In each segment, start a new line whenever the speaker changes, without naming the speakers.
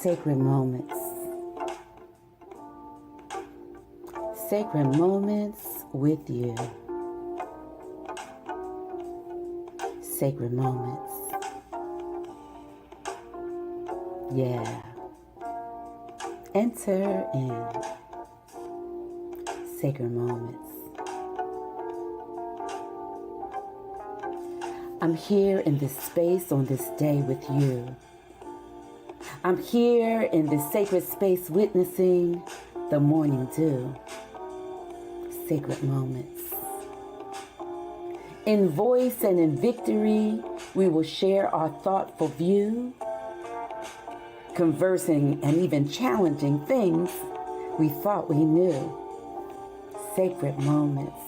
Sacred moments. Sacred moments with you. Sacred moments. Yeah. Enter in sacred moments. I'm here in this space on this day with you. I'm here in this sacred space witnessing the morning dew. Sacred moments. In voice and in victory, we will share our thoughtful view, conversing and even challenging things we thought we knew. Sacred moments.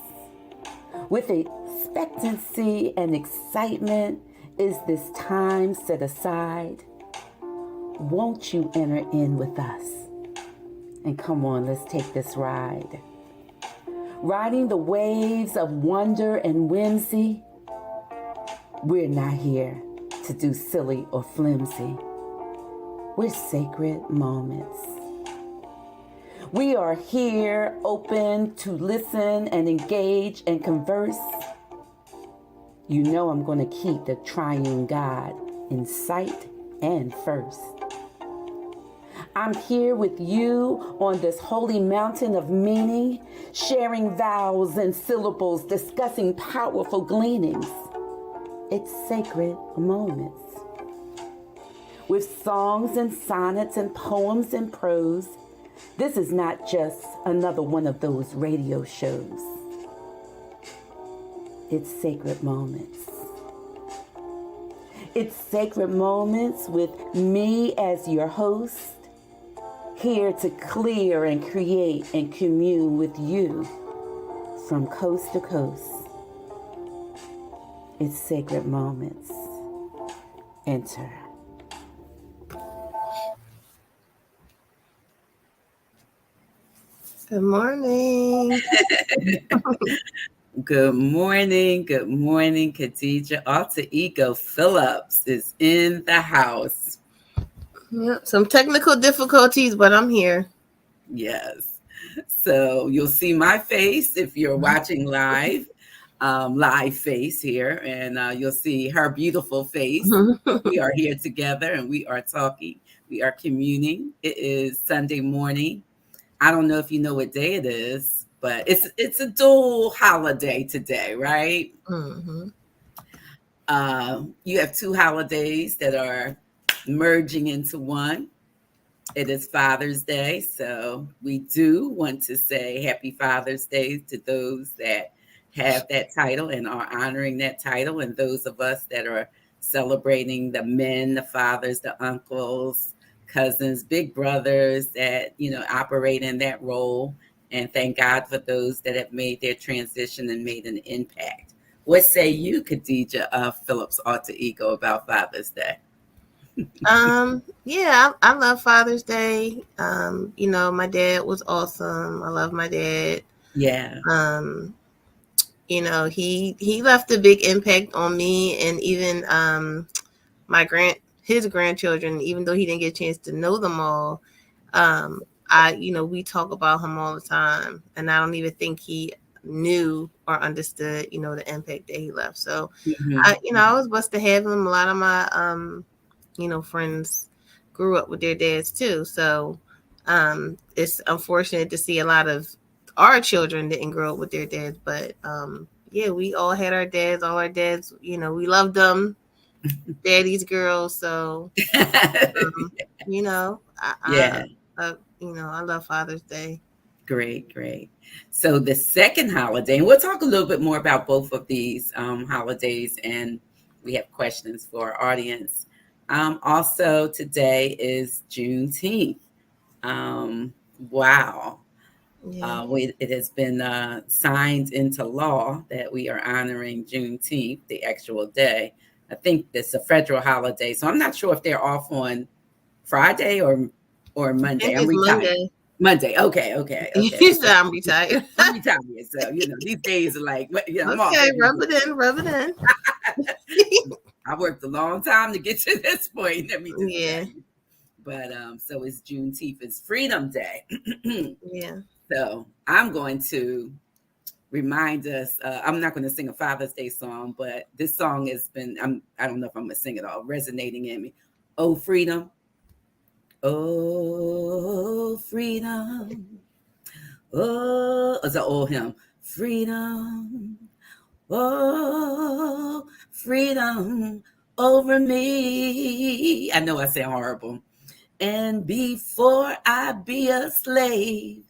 With expectancy and excitement is this time set aside. Won't you enter in with us? And come on, let's take this ride. Riding the waves of wonder and whimsy. We're not here to do silly or flimsy. We're sacred moments. We are here open to listen and engage and converse. You know I'm going to keep the triune God in sight and first. I'm here with you on this holy mountain of meaning, sharing vowels and syllables, discussing powerful gleanings. It's sacred moments. With songs and sonnets and poems and prose, this is not just another one of those radio shows. It's sacred moments. It's sacred moments with me as your host, here to clear and create and commune with you from coast to coast. It's sacred moments. Enter.
Good morning.
Good morning. Good morning, Khadija. Alter Ego Phillips is in the house.
Yep, some technical difficulties, but I'm here.
Yes. So you'll see my face if you're watching live face here, and you'll see her beautiful face. We are here together and we are talking. We are communing. It is Sunday morning. I don't know if you know what day it is, but it's a dual holiday today, right?
Mm-hmm.
You have two holidays that are merging into one. It is Father's Day, so we do want to say Happy Father's Day to those that have that title and are honoring that title, and those of us that are celebrating the men, the fathers, the uncles, cousins, big brothers that, operate in that role. And thank God for those that have made their transition and made an impact. What say you, Khadija Phillips Alter Ego, about Father's Day?
Yeah, I love Father's Day. My dad was awesome. I love my dad.
Yeah.
He left a big impact on me and even his grandchildren, even though he didn't get a chance to know them all. We talk about him all the time, and I don't even think he knew or understood, the impact that he left. So, I was blessed to have him. A lot of my, friends grew up with their dads too. So, it's unfortunate to see a lot of our children didn't grow up with their dads, but, we all had our dads, all our dads, we loved them. Daddy's girls. So, I love Father's Day.
Great. So the second holiday, and we'll talk a little bit more about both of these holidays, and we have questions for our audience. Also, today is Juneteenth. Wow.
Yeah.
It has been signed into law that we are honoring Juneteenth, the actual day. I think it's a federal holiday, so I'm not sure if they're off on Friday or Monday. I'm retired. Monday. Okay.
You said I'm retired.
I'm retired, so these days are like, I'm off.
Okay, rub it in.
I worked a long time to get to this point. Let me just tell you. But so it's Juneteenth, it's Freedom Day.
Yeah.
So I'm going to remind us. I'm not going to sing a Father's Day song, but this song has been. I don't know if I'm going to sing it all. Resonating in me. Oh, freedom. Oh, freedom. Oh, it's an old hymn. Freedom. Oh, freedom over me. I know I sound horrible. And before I be a slave,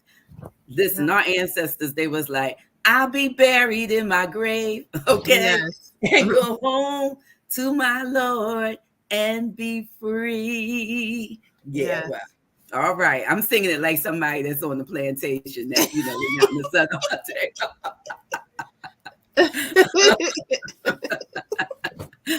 listen, our ancestors, they was like, I'll be buried in my grave, okay?
Yes.
And go home to my Lord and be free. Yeah,
Yes.
well, all right. I'm singing it like somebody that's on the plantation that, you know, we're out in the sun all day.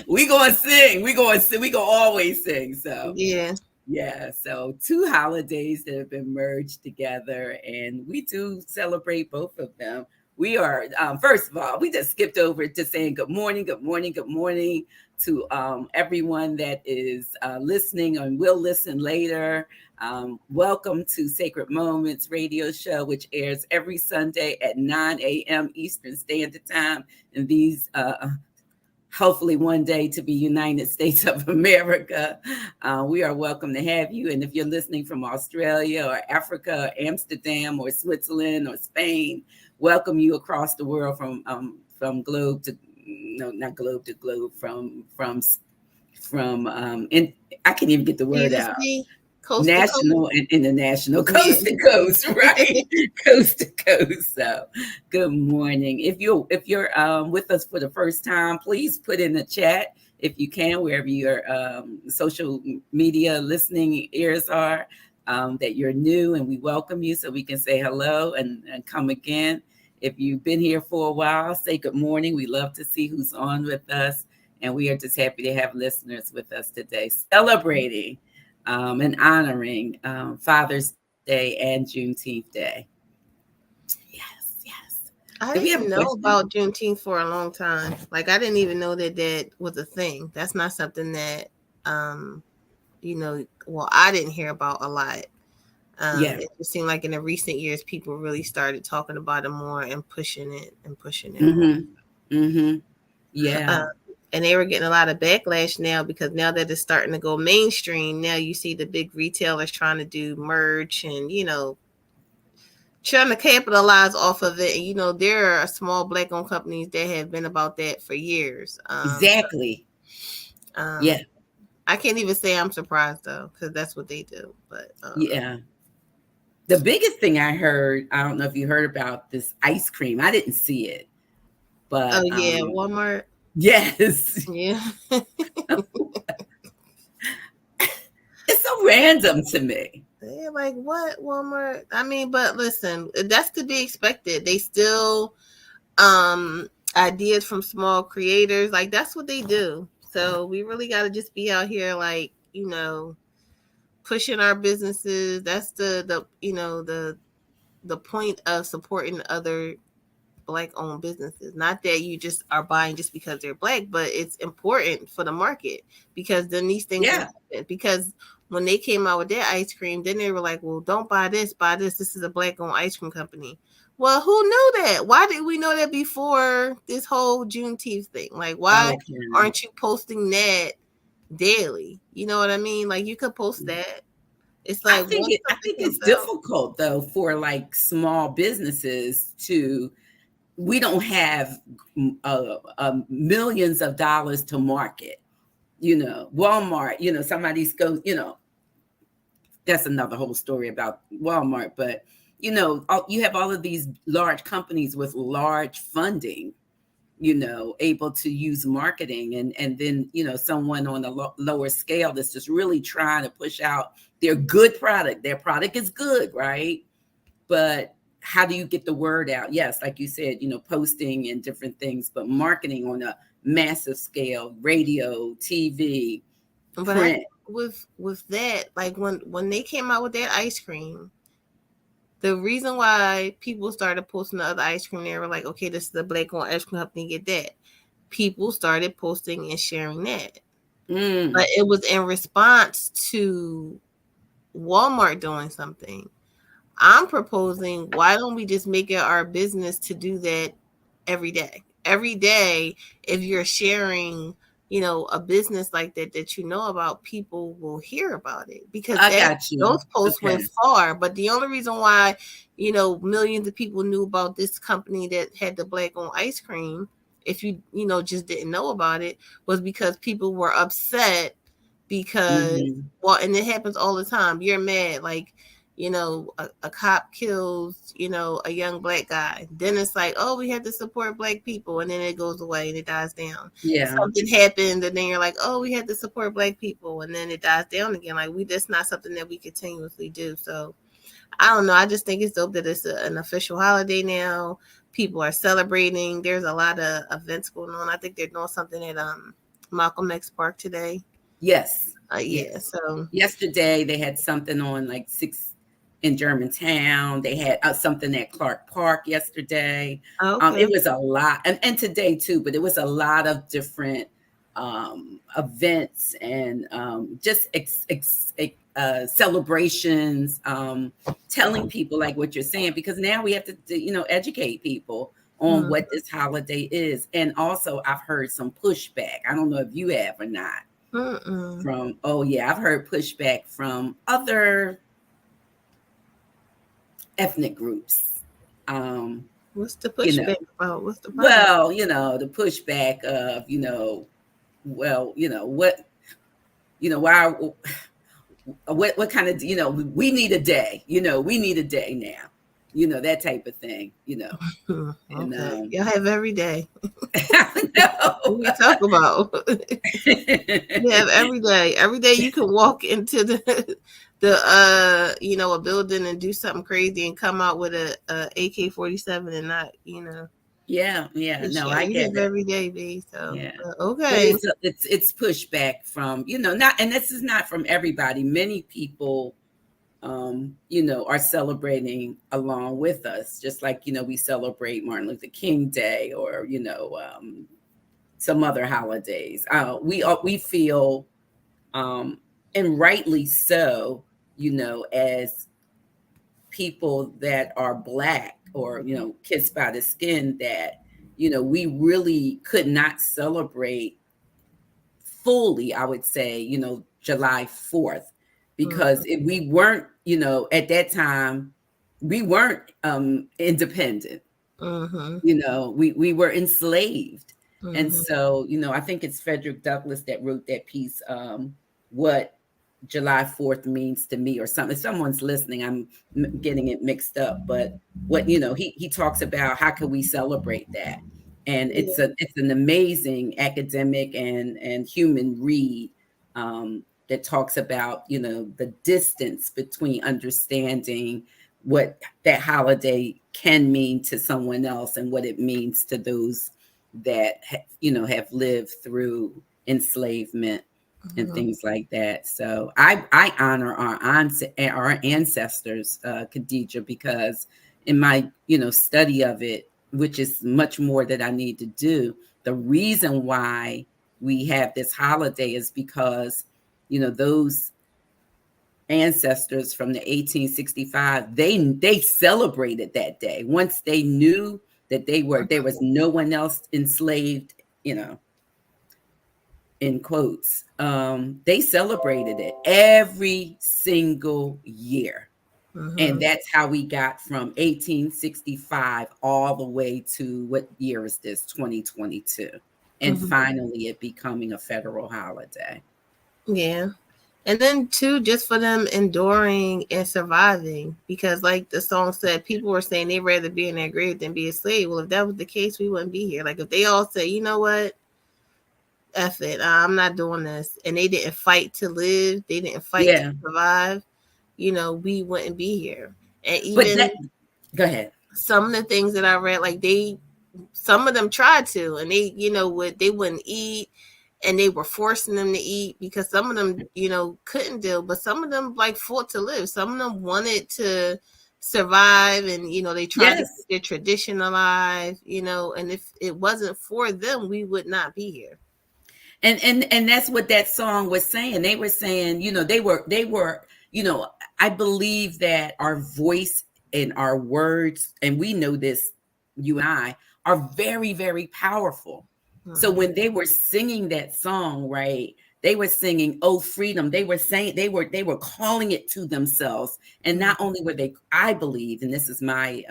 We gonna sing. We gonna always sing. So
Yeah.
yeah, so two holidays that have been merged together, and we do celebrate both of them. We are, first of all, we just skipped over to saying good morning, good morning, good morning to everyone that is listening and will listen later. Welcome to Sacred Moments radio show, which airs every Sunday at 9 a.m. Eastern Standard Time in these hopefully one day to be United States of America. We are welcome to have you. And if you're listening from Australia or Africa, or Amsterdam or Switzerland or Spain, welcome you across the world from globe to, no, not globe to globe, and I can't even get the word out.
Coast
National and international, coast to coast, right? Coast to coast. So, good morning. If you're with us for the first time, please put in the chat if you can, wherever your social media listening ears are, that you're new, and we welcome you so we can say hello and come again. If you've been here for a while, say good morning. We love to see who's on with us, and we are just happy to have listeners with us today, celebrating and honoring Father's Day and Juneteenth Day. Yes.
I didn't know about Juneteenth for a long time. Like, I didn't even know that was a thing. That's not something that, well, I didn't hear about a lot. It just seemed like in the recent years, people really started talking about it more and pushing it.
Yeah.
And they were getting a lot of backlash now, because now that it's starting to go mainstream, now you see the big retailers trying to do merch and, trying to capitalize off of it. And, there are small Black-owned companies that have been about that for years.
Exactly. Yeah.
I can't even say I'm surprised, though, because that's what they do. But
yeah. The biggest thing I heard, I don't know if you heard about this ice cream. I didn't see it. But
Walmart.
Yes.
Yeah.
It's so random to me.
They're like, what, Walmart? I mean, but listen, that's to be expected. They still ideas from small creators, like that's what they do. So we really got to just be out here, like, pushing our businesses. That's the point of supporting other Black-owned businesses. Not that you just are buying just because they're Black, but it's important for the market, because then these things happen. Because when they came out with their ice cream, then they were like, well, don't buy this, buy this. This is a Black-owned ice cream company. Well, who knew that? Why did we know that before this whole Juneteenth thing? Like, why aren't you posting that daily? You know what I mean? Like, you could post that. It's like,
I think it's difficult, though, for like small businesses to. We don't have millions of dollars to market. Walmart, somebody's goes, that's another whole story about Walmart. But, you have all of these large companies with large funding, able to use marketing. And then, someone on a lower scale that's just really trying to push out their good product. Their product is good, right? But how do you get the word out? Yes, like you said, posting and different things, but marketing on a massive scale, radio, TV, print.
With that, like when they came out with that ice cream, the reason why people started posting the other ice cream, they were like, okay, this is the Black-owned ice cream company, get that. People started posting and sharing that. But it was in response to Walmart doing something. I'm proposing, why don't we just make it our business to do that every day? Every day, if you're sharing, a business like that you know about, people will hear about it, because
I got you.
those posts
Okay.
went far. But the only reason why, millions of people knew about this company that had the black-owned ice cream, if you just didn't know about it, was because people were upset because, well, and it happens all the time. You're mad, like, a cop kills, a young black guy. Then it's like, oh, we have to support black people. And then it goes away and it dies down.
Yeah.
Something happened. And then you're like, oh, we have to support black people. And then it dies down again. Like, that's not something that we continuously do. So I don't know. I just think it's dope that it's an official holiday now. People are celebrating. There's a lot of events going on. I think they're doing something at Malcolm X Park today.
Yes.
Yeah. So
yesterday they had something on like 6 in Germantown. They had something at Clark Park yesterday.
Okay.
It was a lot, and today too, but it was a lot of different events and just celebrations, telling people like what you're saying, because now we have to educate people on what this holiday is. And also I've heard some pushback. I don't know if you have or not. From I've heard pushback from other ethnic groups.
What's the pushback about? What's the problem?
Well, the pushback of what kind of we need a day, we need a day now, that type of thing,
Okay.
And
y'all have every day.
No.
What we talk about? You have every day. Every day you can walk into the a building and do something crazy and come out with a AK-47 and not,
Yeah. No, I get that
every day, babe. So
yeah.
Okay.
But it's pushback from, not, and this is not from everybody. Many people are celebrating along with us, just like, we celebrate Martin Luther King Day or, some other holidays. We feel, and rightly so, as people that are Black or, kissed by the skin, that, we really could not celebrate fully, I would say, July 4th, because if we weren't, at that time, we weren't independent. We were enslaved. And so, I think it's Frederick Douglass that wrote that piece, What July 4th Means to Me, or something. If someone's listening, I'm getting it mixed up, but what, he talks about how can we celebrate that? And it's an amazing academic and human read that talks about, the distance between understanding what that holiday can mean to someone else and what it means to those that, have lived through enslavement and things like that. So I honor our ancestors, Khadija, because in my, study of it, which is much more that I need to do, the reason why we have this holiday is because, those ancestors from the 1865, they celebrated that day. Once they knew that there was no one else enslaved, in quotes, they celebrated it every single year. And that's how we got from 1865 all the way to, what year is this? 2022. And finally it becoming a federal holiday.
Yeah. And then too, just for them enduring and surviving, because like the song said, people were saying they'd rather be in their grave than be a slave. Well, if that was the case, we wouldn't be here. Like if they all say, you know what, F it, I'm not doing this, and they didn't fight to live, they didn't fight to survive, we wouldn't be here. And even
go ahead.
Some of the things that I read, like some of them tried to, and they, they wouldn't eat, and they were forcing them to eat because some of them, couldn't deal, but some of them like fought to live. Some of them wanted to survive, and they tried to keep their tradition alive, and if it wasn't for them, we would not be here.
And that's what that song was saying. They were saying, they were I believe that our voice and our words, and we know this, you and I, are very, very powerful. So when they were singing that song, right, they were singing, "Oh, freedom." They were saying, they were calling it to themselves. And not only were they, I believe, and this is my,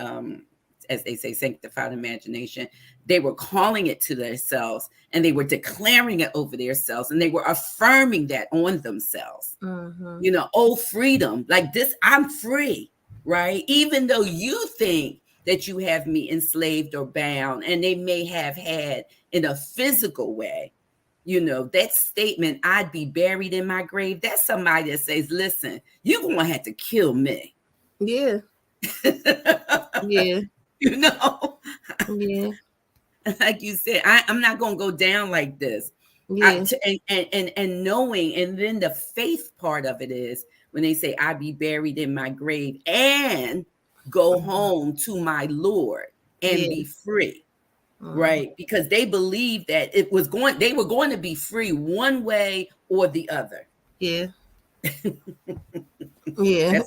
as they say, sanctified imagination, they were calling it to themselves, and they were declaring it over themselves, and they were affirming that on themselves. Oh, freedom, like this, I'm free, right? Even though you think that you have me enslaved or bound, and they may have had in a physical way, that statement, "I'd be buried in my grave," that's somebody that says, listen, you're going to have to kill me.
Yeah. Yeah.
Yeah. Like you said, I'm not going to go down like this.
Yeah.
And knowing, and then the faith part of it is when they say, "I'd be buried in my grave and go home to my Lord and be free." Right? Because they believed that they were going to be free one way or the other.
Yeah. Yeah.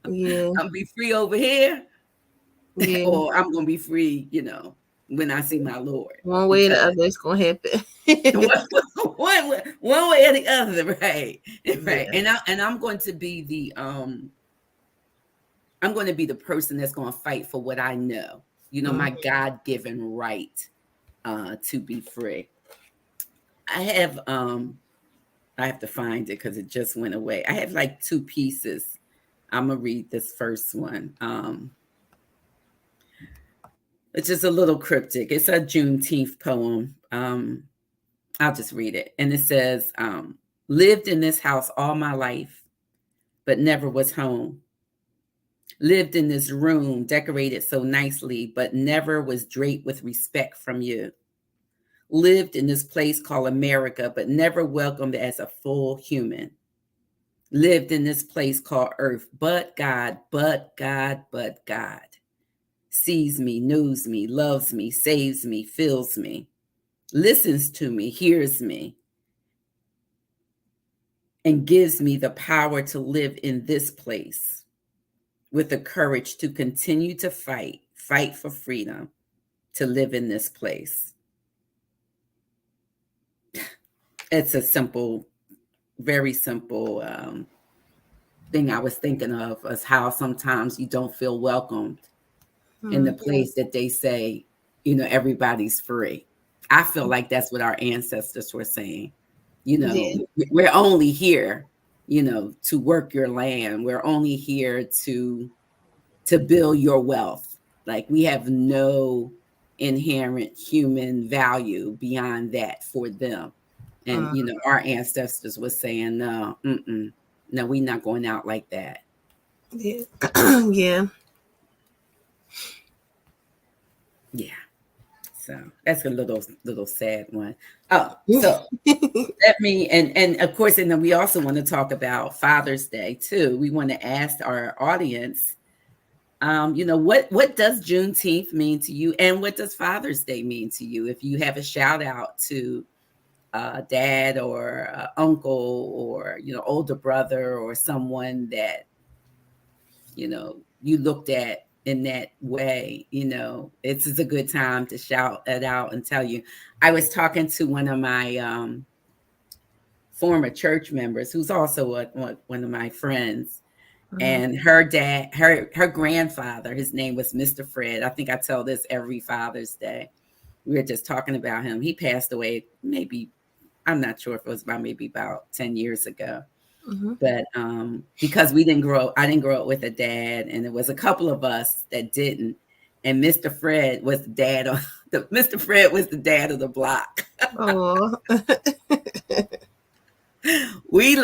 Yeah. I'm be free over here.
Yeah.
Or I'm going to be free, when I see my Lord.
One way or the other, it's going to happen.
one way or the other, right? Right.
Yeah.
And I'm going to be the person that's going to fight for what I know, my God-given right to be free. I have to find it because it just went away. I have like 2 pieces. I'm gonna read this first one. It's just a little cryptic. It's a Juneteenth poem. I'll just read it. And it says, lived in this house all my life, but never was home. Lived in this room decorated so nicely, but never was draped with respect from you. Lived in this place called America, but never welcomed as a full human. Lived in this place called Earth, but God sees me, knows me, loves me, saves me, feels me, listens to me, hears me, and gives me the power to live in this place with the courage to continue to fight for freedom, to live in this place. It's a simple, very simple thing I was thinking of, is how sometimes you don't feel welcomed in the place that they say, everybody's free. I feel like that's what our ancestors were saying. We're only here, to work your land. We're only here to build your wealth. Like, we have no inherent human value beyond that for them. And, our ancestors were saying, no, we're not going out like that.
Yeah. Yeah.
Yeah. So that's a little sad one. Oh, so let me, and of course, and then we also want to talk about Father's Day too. We want to ask our audience, what does Juneteenth mean to you, and what does Father's Day mean to you? If you have a shout out to dad or uncle or older brother or someone that you looked at in that way, this is a good time to shout it out and tell you. I was talking to one of my former church members, who's also one of my friends, and her dad, her grandfather, his name was Mr. Fred. I think I tell this every Father's Day. We were just talking about him. He passed away maybe, I'm not sure if it was about 10 years ago. But because I didn't grow up with a dad, and there was a couple of us that didn't. And Mr. Fred was the dad of the block.
Oh.
We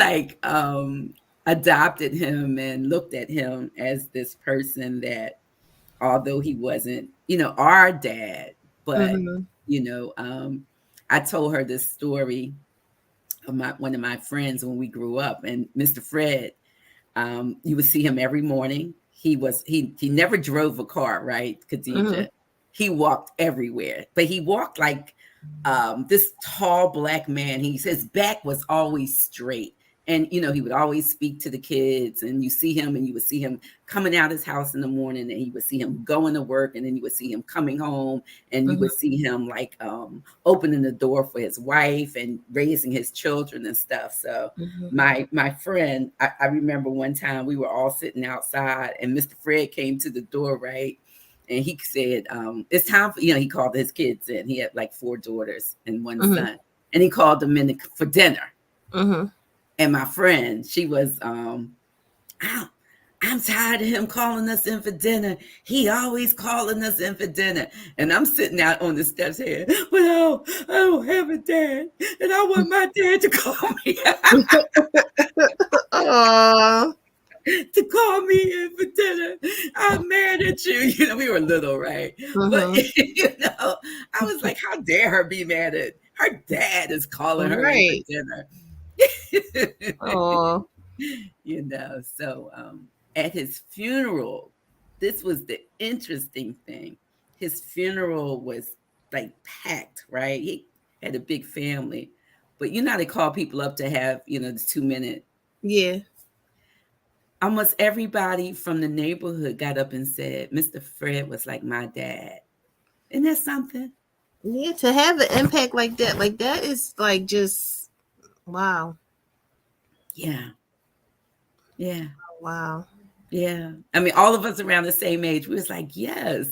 adopted him and looked at him as this person that, although he wasn't, our dad, but I told her this story of one of my friends when we grew up, and Mr. Fred, you would see him every morning. He never drove a car, right, Khadija? He walked everywhere, but he walked like this tall black man. His back was always straight. And, you know, he would always speak to the kids, and you would see him coming out his house in the morning, and you would see him going to work, and then you would see him coming home, and you would see him like opening the door for his wife and raising his children and stuff. So my friend, I remember one time we were all sitting outside, and Mr. Fred came to the door, right? And he said, it's time for, he called his kids in. He had like 4 daughters and 1 son. And he called them in for dinner. And my friend, she was, I'm tired of him calling us in for dinner. He always calling us in for dinner. And I'm sitting out on the steps here. Well, I don't have a dad. And I want my dad to call me. To call me in for dinner. I'm mad at you. We were little, right? But, I was like, how dare her be mad at her dad is calling her in for dinner.
Oh,
So at his funeral, this was the interesting thing. His funeral was like packed, right? He had a big family, but they call people up to have the 2-minute.
Yeah.
Almost everybody from the neighborhood got up and said Mr. Fred was like my dad. Isn't that something?
Yeah, to have an impact like that is like just wow.
Yeah.
Wow.
Yeah. I mean, all of us around the same age, we was like, yes.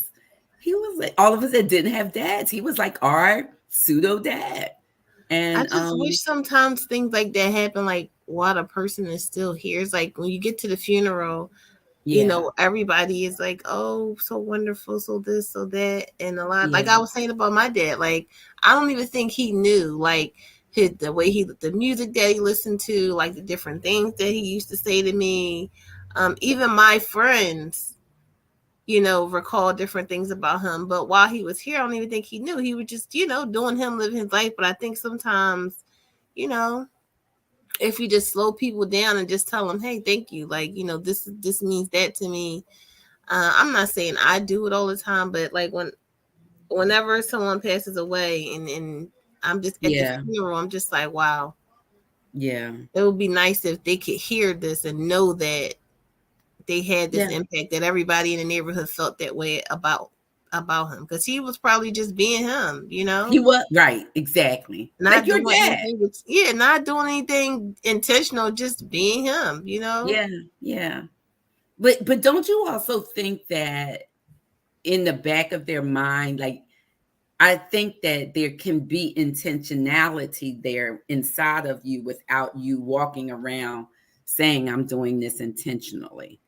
He was like, all of us that didn't have dads, he was like our pseudo dad. And
I just wish sometimes things like that happen, like while the person is still here. It's like when you get to the funeral, everybody is like, oh, so wonderful, so this, so that. And a lot, like I was saying about my dad, like I don't even think he knew, like the way the music that he listened to, like the different things that he used to say to me. Even my friends, recall different things about him. But while he was here, I don't even think he knew. He was just, doing him, living his life. But I think sometimes, if you just slow people down and just tell them, hey, thank you. Like, this means that to me. I'm not saying I do it all the time, but like whenever someone passes away and I'm just at the funeral, I'm just like, wow.
Yeah.
It would be nice if they could hear this and know that they had this impact, that everybody in the neighborhood felt that way about him, because he was probably just being him, He
was right, exactly.
Not
like your dad.
Not doing anything intentional, just being him,
Yeah. But don't you also think that in the back of their mind, like I think that there can be intentionality there inside of you without you walking around saying I'm doing this intentionally.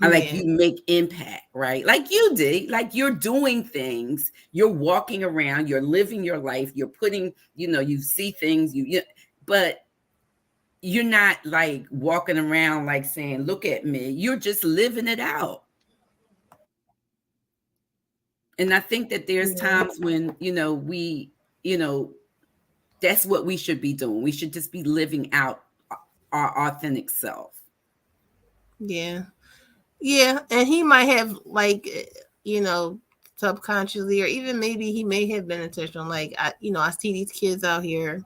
Like you make impact, right? Like you did, like you're doing things, you're walking around, you're living your life, you're putting, you see things, but you're not like walking around like saying, look at me. You're just living it out. And I think that there's times when, we, that's what we should be doing. We should just be living out our authentic self.
Yeah. Yeah, and he might have like, subconsciously, or even maybe he may have been intentional. Like I see these kids out here,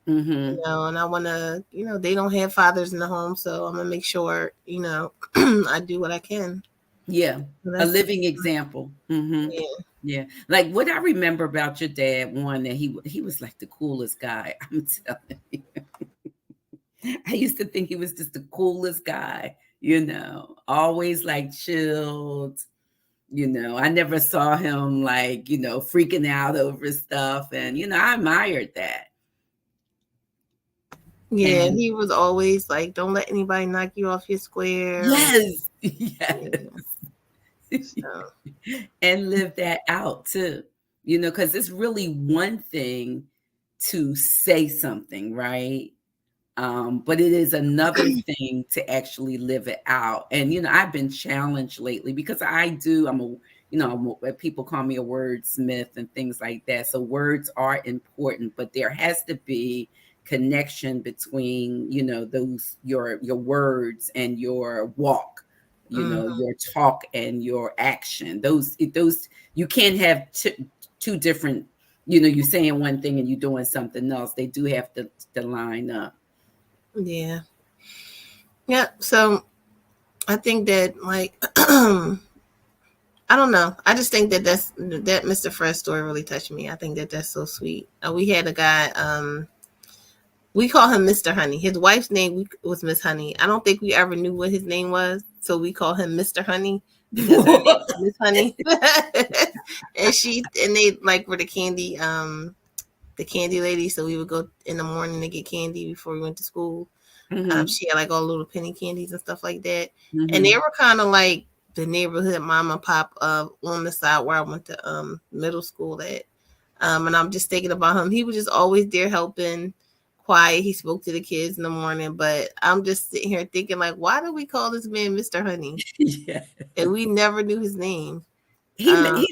and I want to, they don't have fathers in the home, so I'm gonna make sure, I do what I can.
Yeah, a living example. Yeah. Like what I remember about your dad, one, that he was like the coolest guy. I'm telling you. I used to think he was just the coolest guy. Always like chilled, I never saw him like, freaking out over stuff. And, I admired that.
Yeah, and he was always like, don't let anybody knock you off your square.
Yes. So. And live that out too, because it's really one thing to say something, right? But it is another thing to actually live it out. And, I've been challenged lately because people call me a wordsmith and things like that. So words are important, but there has to be connection between, those, your words and your walk, your talk and your action. Those, you can't have two different, you're saying one thing and you're doing something else. They do have to line up.
Yeah. Yeah. So I think that like I don't know. I just think that that Mr. Fred story really touched me. I think that that's so sweet. We had a guy. We call him Mr. Honey. His wife's name was Miss Honey. I don't think we ever knew what his name was, so we call him Mr. Honey because her name is Miss Honey. And they like were the candy lady. So we would go in the morning to get candy before we went to school.
Mm-hmm.
She had like all the little penny candies and stuff like that.
Mm-hmm.
And they were kind of like the neighborhood mom and pop on the side where I went to middle school at. And I'm just thinking about him. He was just always there helping, quiet. He spoke to the kids in the morning, but I'm just sitting here thinking like, why do we call this man Mr. Honey?
Yeah.
And we never knew his name.
He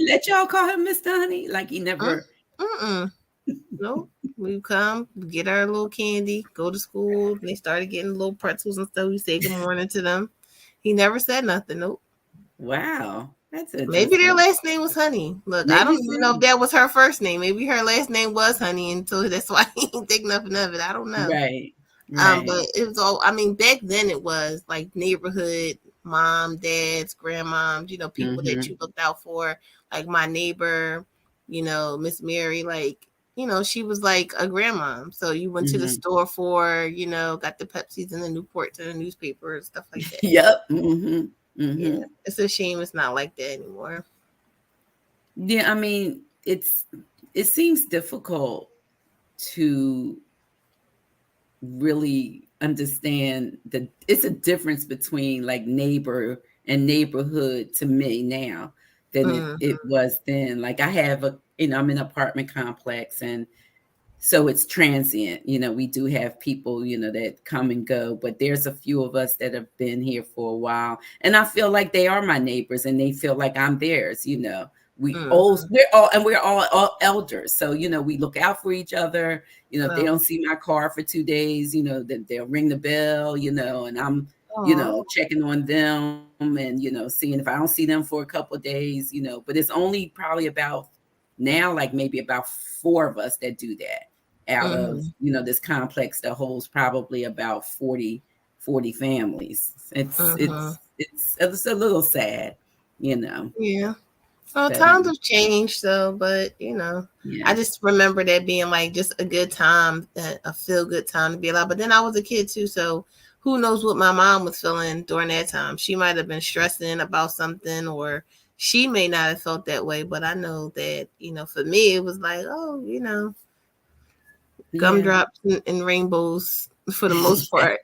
let y'all call him Mr. Honey? Like he never.
Nope. We come, get our little candy, go to school. They started getting little pretzels and stuff. We say good morning to them. He never said nothing. Nope.
Wow. That's interesting.
Maybe their last name was Honey. Look, maybe I don't even know if that was her first name. Maybe her last name was Honey, and so that's why he didn't think nothing of it. I don't know.
Right.
But it was all. I mean, back then it was like neighborhood mom, dads, grandmoms. People that you looked out for. Like my neighbor, Miss Mary. Like she was like a grandmom. So you went to the store for got the Pepsis and the Newports and the newspaper and stuff like that.
Yep. Mm-hmm. Mm-hmm.
Yeah, it's a shame it's not like that anymore.
Yeah, I mean, it seems difficult to really understand that it's a difference between like neighbor and neighborhood to me now than it was then. Like I have I'm in an apartment complex, and so it's transient. We do have people, that come and go, but there's a few of us that have been here for a while. And I feel like they are my neighbors and they feel like I'm theirs, we're all elders. So, we look out for each other. If they don't see my car for 2 days, they'll ring the bell, and I'm, checking on them and, seeing if I don't see them for a couple of days, but it's only probably about now, like maybe about 4 of us that do that out of, this complex that holds probably about 40 families. It's a little sad,
Yeah. Well, times have changed though, but I just remember that being like just a good time, a feel good time to be alive. But then I was a kid too, so who knows what my mom was feeling during that time. She might have been stressing about something, or she may not have felt that way, but I know that, for me, it was like, gumdrops and rainbows for the most part.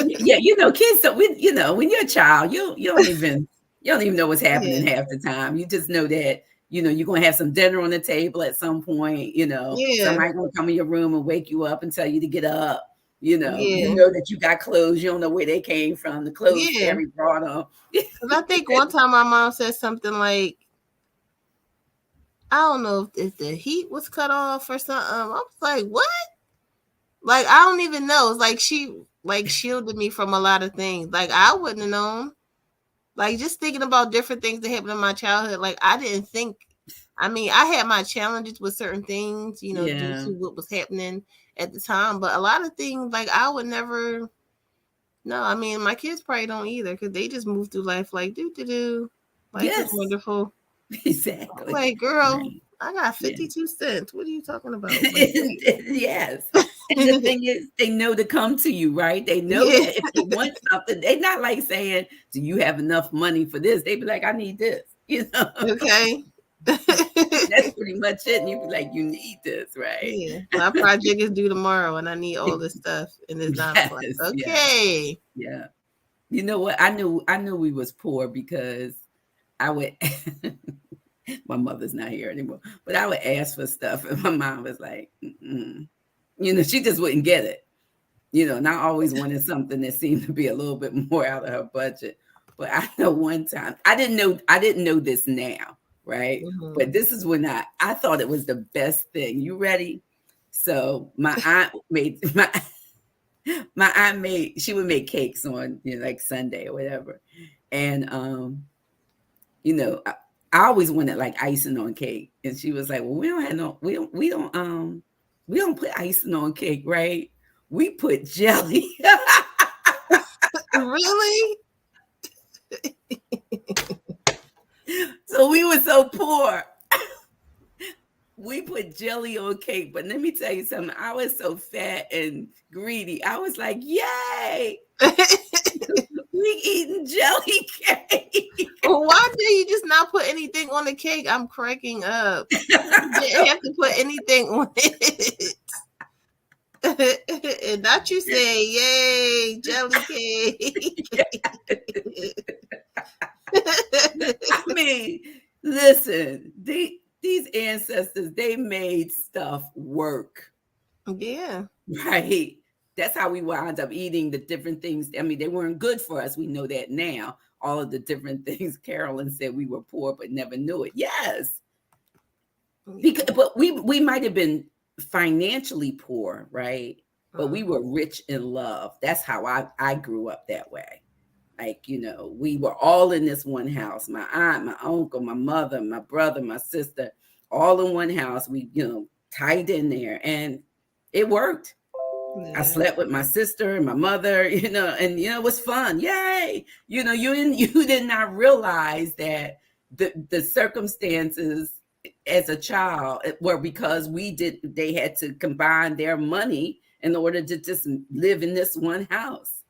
Yeah, kids, so when you're a child, you don't even know what's happening half the time. You just know that, you're going to have some dinner on the table at some point, somebody's going to come in your room and wake you up and tell you to get up. You know that you got clothes. You don't know where they came from. The clothes Carrie brought them.
Because I think one time my mom said something like, I don't know if the heat was cut off or something. I was like, what? Like, I don't even know. It's like she shielded me from a lot of things. Like, I wouldn't have known. Like, just thinking about different things that happened in my childhood. Like, I didn't think. I mean, I had my challenges with certain things, due to what was happening at the time. But a lot of things, like, I would never. No, I mean, my kids probably don't either because they just move through life like do. Life is wonderful.
Exactly.
Like, girl, right. I got 52 cents. What are you talking about? Like,
yes. And the thing is, they know to come to you, right? They know that if they want something, they're not like saying, do you have enough money for this? They be like, I need this,
Okay.
That's pretty much it. And you be like, you need this, right?
Yeah. My project is due tomorrow and I need all this stuff. And it's not like, okay.
Yeah. You know what? I knew we was poor because I would my mother's not here anymore, but I would ask for stuff and my mom was like, she just wouldn't get it, and I always wanted something that seemed to be a little bit more out of her budget. But I know one time, I didn't know this now, right? Mm-hmm. But this is when I thought it was the best thing. You ready? So my aunt made she would make cakes on, like Sunday or whatever. And, I always wanted like icing on cake. And she was like, well, we don't put icing on cake, right? We put jelly.
Really?
So we were so poor. We put jelly on cake, but let me tell you something. I was so fat and greedy. I was like, yay, we eating jelly cake.
Well, why did you just not put anything on the cake? I'm cracking up. You didn't have to put anything on it. And not you say, yay, jelly cake.
I mean, listen, these ancestors, they made stuff work.
Yeah.
Right. That's how we wound up eating the different things. I mean, they weren't good for us. We know that now. All of the different things. Carolyn said we were poor, but never knew it. Yes. Because, but we might have been financially poor, right? But we were rich in love. That's how I grew up that way. Like, you know, we were all in this one house. My aunt, my uncle, my mother, my brother, my sister, all in one house. We, you know, tied in there, and it worked. Yeah. I slept with my sister and my mother, you know, and, you know, it was fun. Yay. You know, you did not realize that the circumstances as a child were because they had to combine their money in order to just live in this one house.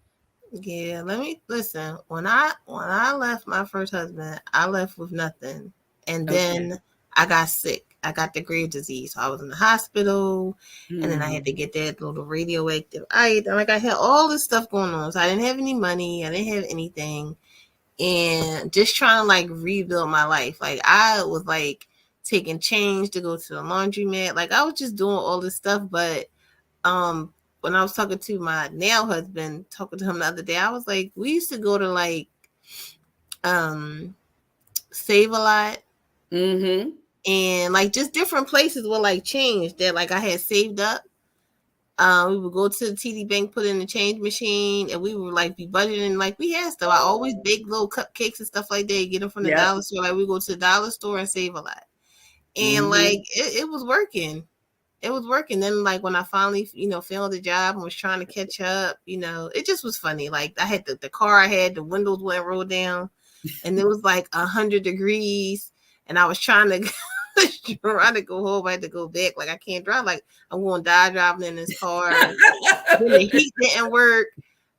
Yeah, let me listen. When I left my first husband, I left with nothing. And then I got sick. I got the Graves' disease. So I was in the hospital, and then I had to get that little radioactive ice. And like I had all this stuff going on. So I didn't have any money. I didn't have anything. And just trying to like rebuild my life. Like I was like taking change to go to the laundromat. Like I was just doing all this stuff. But when I was talking to my now husband, talking to him the other day, I was like, we used to go to like Save a Lot. Mm-hmm. And like just different places were like change that like I had saved up. We would go to the TD Bank, put in the change machine, and we would like be budgeting. Like we had stuff. I always bake little cupcakes and stuff like that. Get them from the dollar store. Like we go to the dollar store and Save a Lot, and like it was working. It was working. Then like when I finally, you know, found a job and was trying to catch up, you know, it just was funny. Like I had the car I had, the windows wouldn't roll down, and it was like 100 degrees, and I was trying to go home. I had to go back. Like I can't drive. Like I'm going to die driving in this car. Then the heat didn't work.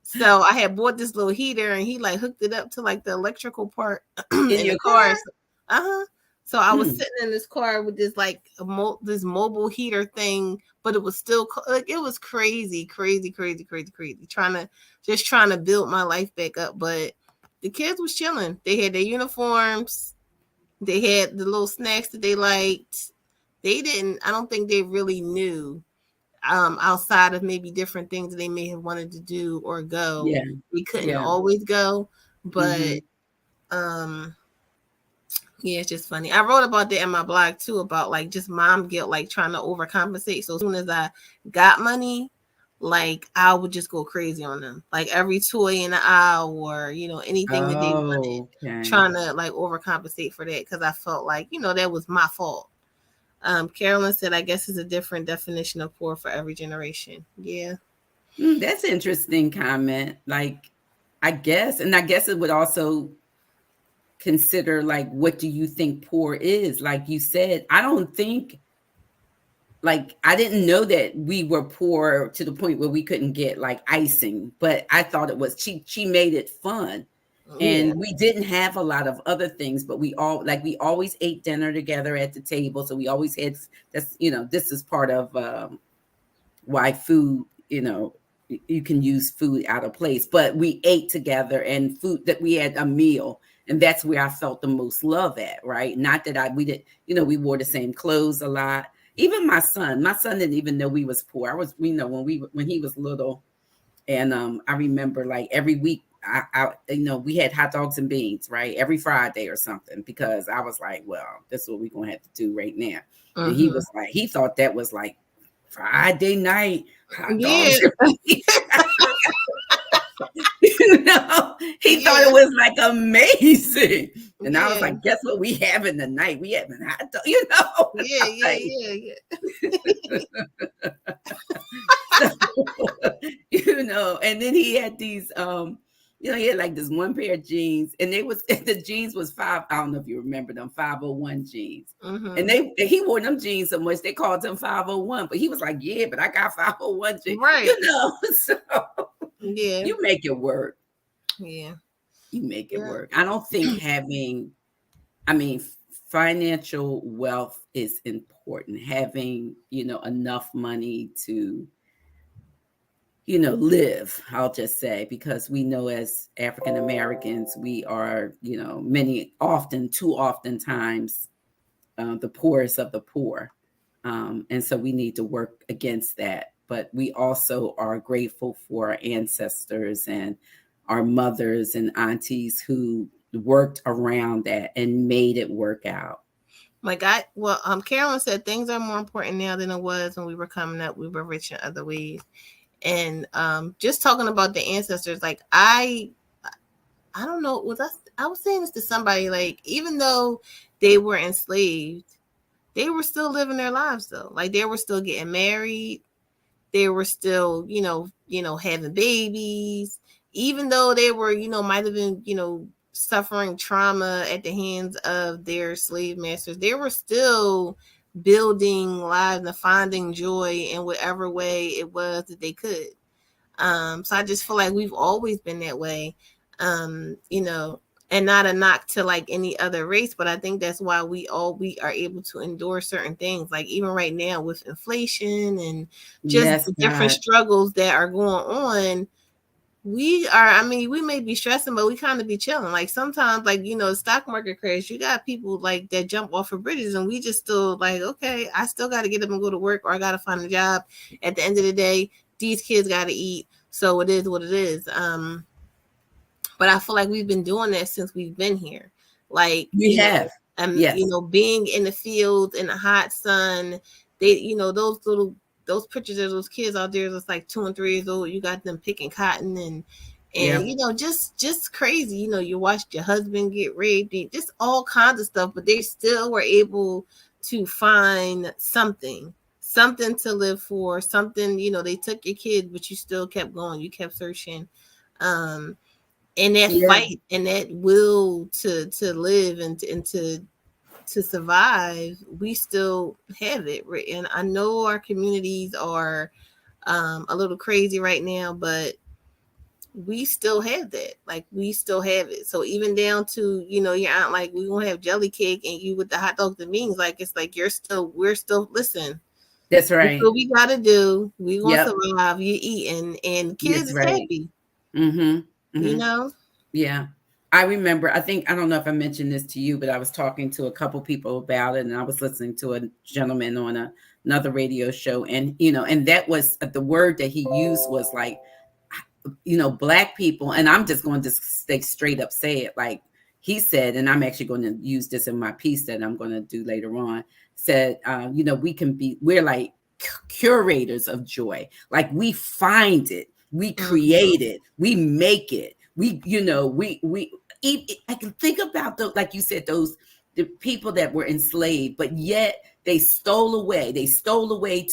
So I had bought this little heater, and he like hooked it up to like the electrical part in your car. So I was sitting in this car with this like this mobile heater thing, but it was still like it was crazy. Trying to build my life back up. But the kids was chilling. They had their uniforms. They had the little snacks that they liked. I don't think they really knew outside of maybe different things that they may have wanted to do or go. Yeah. We couldn't always go, but yeah, it's just funny. I wrote about that in my blog too, about like just mom guilt, like trying to overcompensate. So as soon as I got money, like I would just go crazy on them. Like every toy in the aisle or, you know, anything that they wanted, trying to like overcompensate for that. Cause I felt like, you know, that was my fault. Carolyn said, I guess it's a different definition of poor for every generation. Yeah.
That's an interesting comment. Like, I guess it would also consider like, what do you think poor is? Like you said, I don't think, like, I didn't know that we were poor to the point where we couldn't get like icing, but I thought it was, she made it fun. And we didn't have a lot of other things, but we always ate dinner together at the table. So we always had, that's, you know, this is part of why food, you know, you can use food out of place, but we ate together and food that we had a meal. And that's where I felt the most love at, right? Not that we didn't, you know, we wore the same clothes a lot. Even my son didn't even know we was poor. We know when he was little, and I remember like every week, I you know, we had hot dogs and beans, right? Every Friday or something, because I was like, well, this is what we're gonna have to do right now. And he was like, he thought that was like Friday night hot dogs. You know, he thought it was like amazing. And I was like, guess what we having tonight? We having hot dogs, you know. So, you know, and then he had these You know, he had like this one pair of jeans, and the jeans was five. I don't know if you remember them 501 jeans. And he wore them jeans so much they called them 501. But he was like, yeah, but I got 501 jeans.
Right.
You know, so
yeah,
you make it work.
Yeah.
You make it work. I don't think financial wealth is important. Having, enough money to, live, I'll just say, because we know as African Americans, we are, too often times the poorest of the poor. And so we need to work against that. But we also are grateful for our ancestors and our mothers and aunties who worked around that and made it work out.
Carolyn said things are more important now than it was when we were coming up. We were rich in other ways. And just talking about the ancestors, like I don't know, I was saying this to somebody, like, even though they were enslaved, they were still living their lives though. Like they were still getting married. They were still, having babies, even though they were, might have been, suffering trauma at the hands of their slave masters. They were still building lives and finding joy in whatever way it was that they could. So I just feel like we've always been that way, and not a knock to like any other race, but I think that's why we are able to endure certain things. Like even right now with inflation and just the different struggles that are going on, we may be stressing, but we kind of be chilling. Like sometimes, like, the stock market crash, you got people like that jump off of bridges, and we just still like, okay, I still got to get up and go to work, or I got to find a job. At the end of the day, these kids got to eat. So it is what it is. But I feel like we've been doing that since we've been here. Like
we have,
yes. Being in the fields in the hot sun, they, those pictures of those kids out there that's like 2 and 3 years old. You got them picking cotton and just crazy. You watched your husband get raped, just all kinds of stuff. But they still were able to find something to live for. Something, they took your kid, but you still kept going. You kept searching. And that fight and that will to live and to survive, we still have it. And I know our communities are a little crazy right now, but we still have that. Like we still have it. So even down to, your aunt, like we won't have jelly cake and you with the hot dogs and beans. Like it's like we're still listen.
That's right.
What we gotta do. We gonna survive. You're eating and kids is happy.
Yeah. I remember, I don't know if I mentioned this to you, but I was talking to a couple people about it, and I was listening to a gentleman on another radio show, and, and that was the word that he used was like, Black people, and I'm just going to straight up say it, like he said, and I'm actually going to use this in my piece that I'm going to do later on, said, we're like curators of joy. Like we find it, we create it, we make it. I can think about like you said, the people that were enslaved, but yet they stole away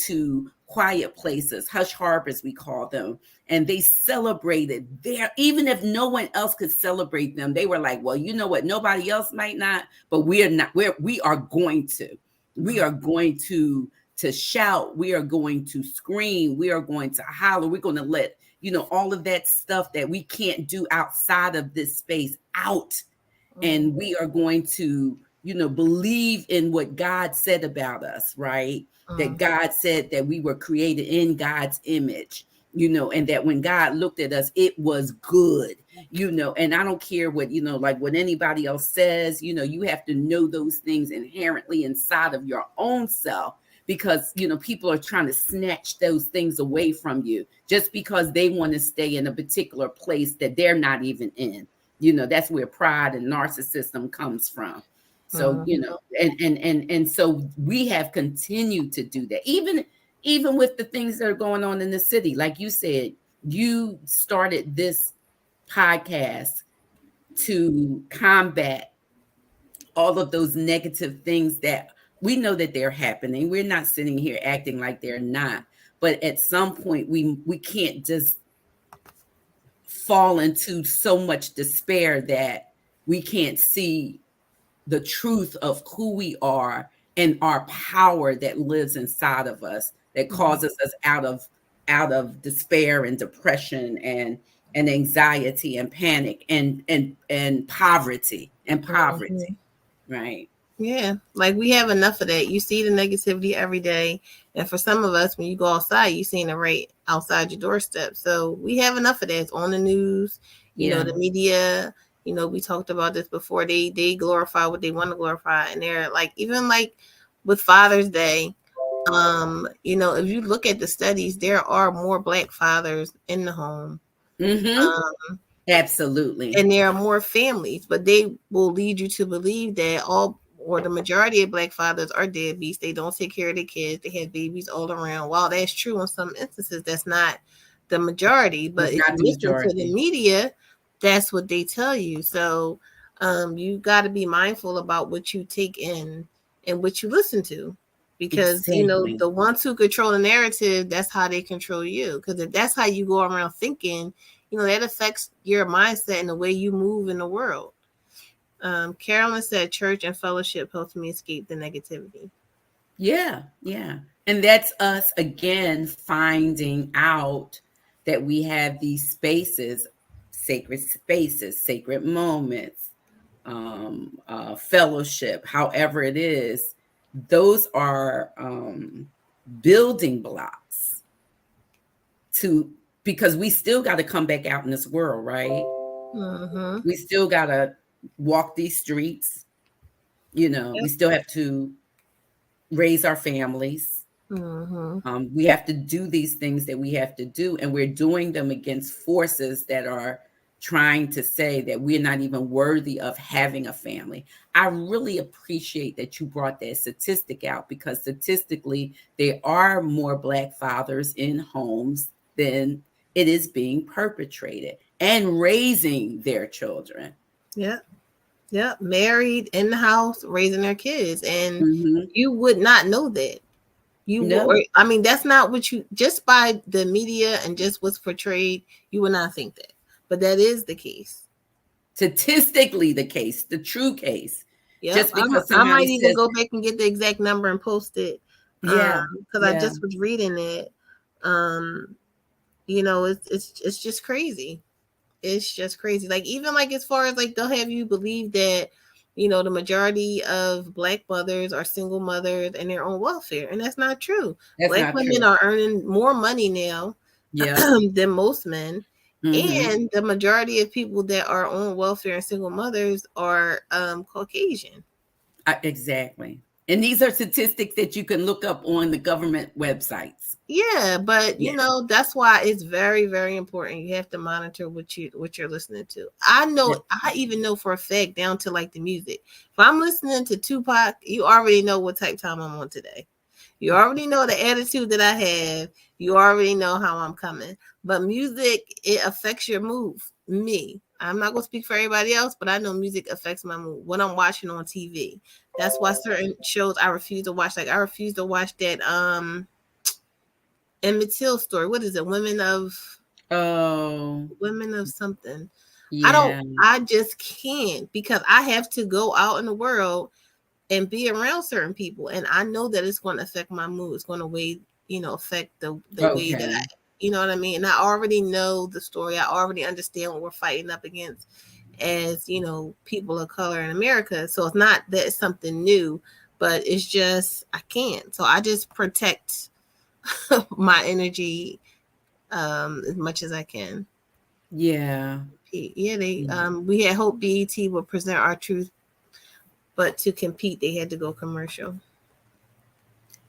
to quiet places, hush harbors, we call them. And they celebrated there, even if no one else could celebrate them. They were like, well, you know what? Nobody else might not, but we are going to shout. We are going to scream. We are going to holler. We're going to let, all of that stuff that we can't do outside of this space out. And we are going to, believe in what God said about us, right? That God said that we were created in God's image, and that when God looked at us, it was good, and I don't care what, like what anybody else says, you have to know those things inherently inside of your own self. Because, people are trying to snatch those things away from you just because they want to stay in a particular place that they're not even in. That's where pride and narcissism comes from. So, and so we have continued to do that, even with the things that are going on in the city. Like you said, you started this podcast to combat all of those negative things that we know that they're happening. We're not sitting here acting like they're not. But at some point, we can't just fall into so much despair that we can't see the truth of who we are and our power that lives inside of us, that causes us out of despair and depression and anxiety and panic and poverty, right?
Yeah, like we have enough of that. You see the negativity every day, and for some of us, when you go outside, you seeing it right outside your doorstep. So we have enough of that. It's on the news, you know, the media. You know, we talked about this before. They glorify what they want to glorify, and they're like, even like with Father's Day, you know, if you look at the studies, there are more Black fathers in the home.
Absolutely.
And there are more families, but they will lead you to believe that all or the majority of Black fathers are deadbeats. They don't take care of their kids. They have babies all around. While that's true in some instances, that's not the majority. But if you listen to the media, that's what they tell you. So you got to be mindful about what you take in and what you listen to. Because, you know, the ones who control the narrative, that's how they control you. Because if that's how you go around thinking, you know, that affects your mindset and the way you move in the world. Carolyn said church and fellowship helped me escape the negativity.
Yeah. And that's us again finding out that we have these spaces, sacred moments, fellowship, however it is. Those are building blocks because we still got to come back out in this world, right? We still got to walk these streets, you know. We still have to raise our families. We have to do these things that we have to do, and we're doing them against forces that are trying to say that we're not even worthy of having a family. I really appreciate that you brought that statistic out, because statistically there are more Black fathers in homes than it is being perpetrated and raising their children.
Yeah, married in the house, raising their kids, and you would not know that. I mean, that's not what you, just by the media and just what's portrayed, you would not think that, but that is the case.
Statistically, the case, the true case.
Yeah, just because I might even go back and get the exact number and post it. Because I just was reading it. You know, it's just crazy. It's just crazy. Like, even like as far as like they'll have you believe that, you know, the majority of Black mothers are single mothers and they're on welfare, and that's not true. Black women are earning more money now than most men, and the majority of people that are on welfare and single mothers are Caucasian.
Exactly. And these are statistics that you can look up on the government websites.
Yeah, but you know, that's why it's very, very important. You have to monitor what you're listening to. I know, I even know for a fact, down to like the music. If I'm listening to Tupac, you already know what type time I'm on today. You already know the attitude that I have. You already know how I'm coming. But music, it affects your mood. Me, I'm not gonna speak for everybody else, but I know music affects my mood. What I'm watching on TV. That's why certain shows I refuse to watch. Like I refuse to watch that Emmett Till story. What is it? Women of something. Yeah. I just can't, because I have to go out in the world and be around certain people. And I know that it's going to affect my mood. It's going to affect the way that I, you know what I mean? And I already know the story. I already understand what we're fighting up against as, you know, people of color in America. So it's not that it's something new, but it's just, I can't. So I just protect my energy as much as I can.
Yeah.
We had hoped BET would present our truth, but to compete they had to go commercial.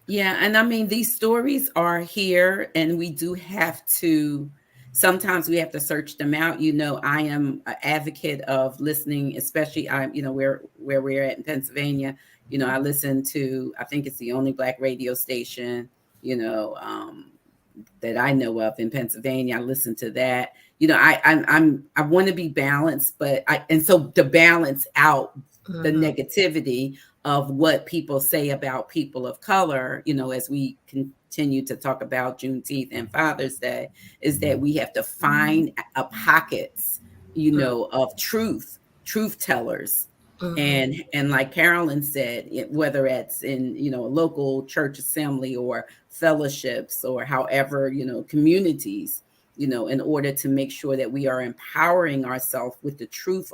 Yeah, and I mean, these stories are here, and we do have to, sometimes we have to search them out. You know, I am an advocate of listening, especially where we're at in Pennsylvania. You know, I listen to, I think it's the only Black radio station, that I know of in Pennsylvania. I listen to that. You know, I want to be balanced, so to balance out the negativity, of what people say about people of color, as we continue to talk about Juneteenth and Father's Day, is that we have to find pockets, of truth tellers. And like Carolyn said, whether it's in, a local church assembly or fellowships or however, communities, in order to make sure that we are empowering ourselves with the truth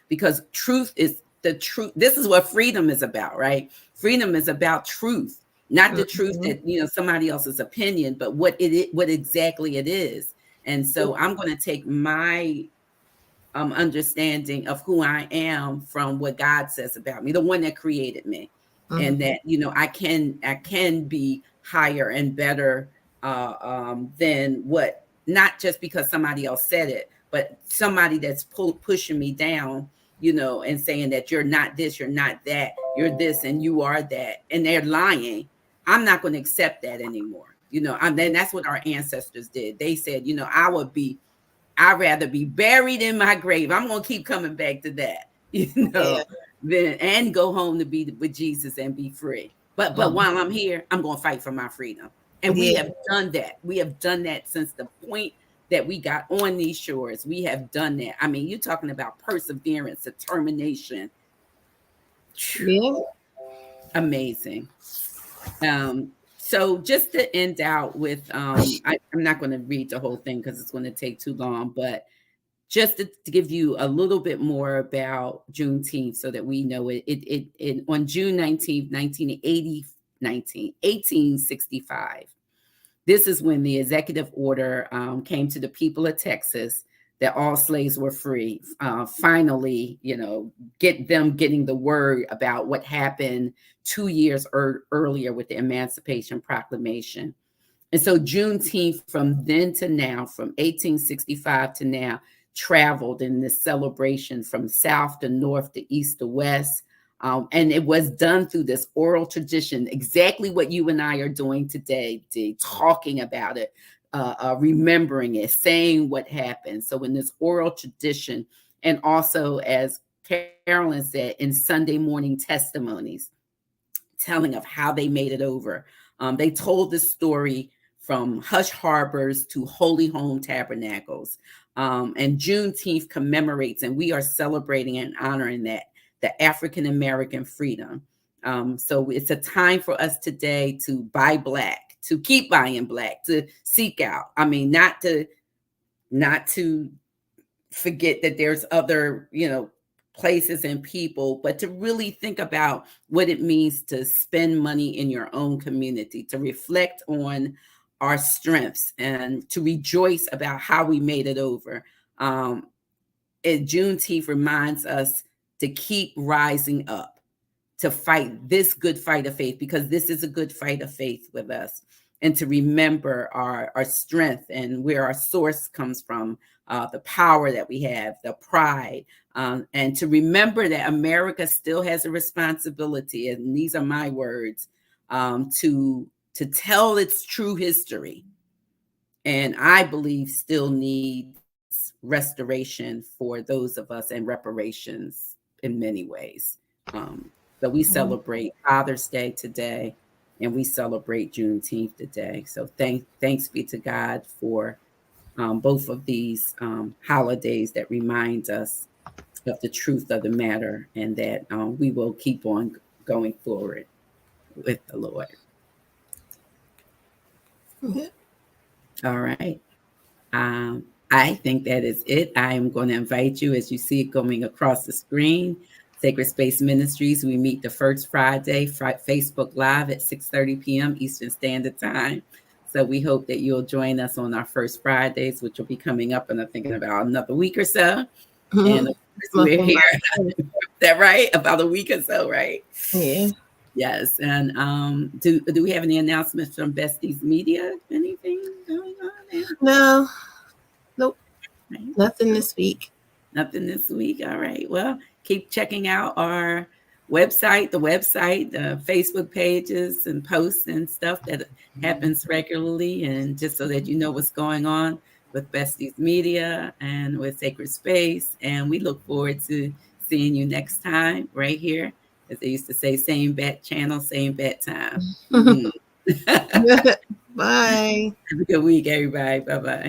because truth is the truth. This is what freedom is about, right? Freedom is about truth, not the truth that, somebody else's opinion, but what exactly it is. And so I'm going to take my understanding of who I am from what God says about me, the one that created me, and that, I can be higher and better than what, not just because somebody else said it, but somebody that's pushing me down, and saying that you're not this, you're not that, you're this, and you are that, and they're lying. I'm not going to accept that anymore. And then that's what our ancestors did. They said, I'd rather be buried in my grave. I'm going to keep coming back to that, and go home to be with Jesus and be free. But while I'm here, I'm going to fight for my freedom. And we have done that. We have done that since the point that we got on these shores. We have done that. I mean, you're talking about perseverance, determination.
Yeah.
Amazing. So just to end out with, I'm not going to read the whole thing because it's going to take too long, but just to give you a little bit more about Juneteenth so that we know it on June 19th, 1865, this is when the executive order came to the people of Texas that all slaves were free. Finally, getting the word about what happened 2 years earlier with the Emancipation Proclamation. And so Juneteenth from then to now, from 1865 to now, traveled in this celebration from south to north to east to west. And it was done through this oral tradition, exactly what you and I are doing today, talking about it, remembering it, saying what happened. So in this oral tradition, and also, as Carolyn said, in Sunday morning testimonies, telling of how they made it over. They told the story from Hush Harbors to Holy Home Tabernacles. And Juneteenth commemorates, and we are celebrating and honoring that, the African-American freedom. So it's a time for us today to buy Black, to keep buying Black, to seek out. I mean, not to forget that there's other, places and people, but to really think about what it means to spend money in your own community, to reflect on our strengths and to rejoice about how we made it over. Juneteenth reminds us to keep rising up, to fight this good fight of faith, because this is a good fight of faith with us, and to remember our strength and where our source comes from, the power that we have, the pride, and to remember that America still has a responsibility, and these are my words, to tell its true history. And I believe still needs restoration for those of us, and reparations in many ways. So we celebrate Father's Day today, and we celebrate Juneteenth today. So thanks be to God for both of these holidays that remind us of the truth of the matter, and that we will keep on going forward with the Lord. All right. I think that is it. I am going to invite you, as you see it going across the screen, Sacred Space Ministries. We meet the first Friday, Facebook Live at 6:30 p.m. Eastern Standard Time. So we hope that you'll join us on our first Fridays, which will be coming up in, I think, in about another week or so. And we're here. Is that right? About a week or so, right?
Yeah.
Yes. And do we have any announcements from Besties Media? Anything going on there?
No. Nope.
Right.
Nothing this week.
Nothing this week. All right. Well, keep checking out our website, the Facebook pages and posts and stuff that happens regularly, and just so that you know what's going on with Besties Media and with Sacred Space. And we look forward to seeing you next time right here as they used to say, same bat channel, same bat time. Mm-hmm.
Bye.
Have a good week, everybody. Bye-bye.